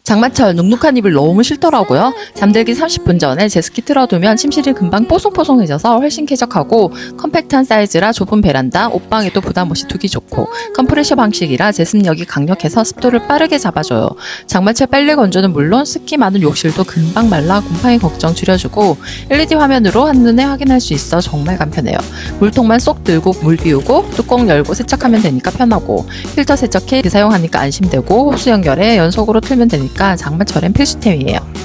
장마철 눅눅한 이불 너무 싫더라고요. 잠들기 30분 전에 제습기 틀어두면 침실이 금방 뽀송뽀송해져서 훨씬 쾌적하고 컴팩트한 사이즈라 좁은 베란다, 옷방에도 부담 없이 두기 좋고 컴프레셔 방식이라 제습력이 강력해서 습도를 빠르게 잡아줘요. 장마철 빨래 건조는 물론 습기 많은 욕실도 금방 말라 곰팡이 걱정 줄여주고 LED 화면으로 한눈에 확인할 수 있어 정말 간편해요. 물통만 쏙 들고 물 비우고 뚜껑 열고 세척하면 되니까 편하고 필터 세척해 사용하니까 안심되고 흡수 연결해 연속으로 틀면 되니까 장마철엔 필수템이에요.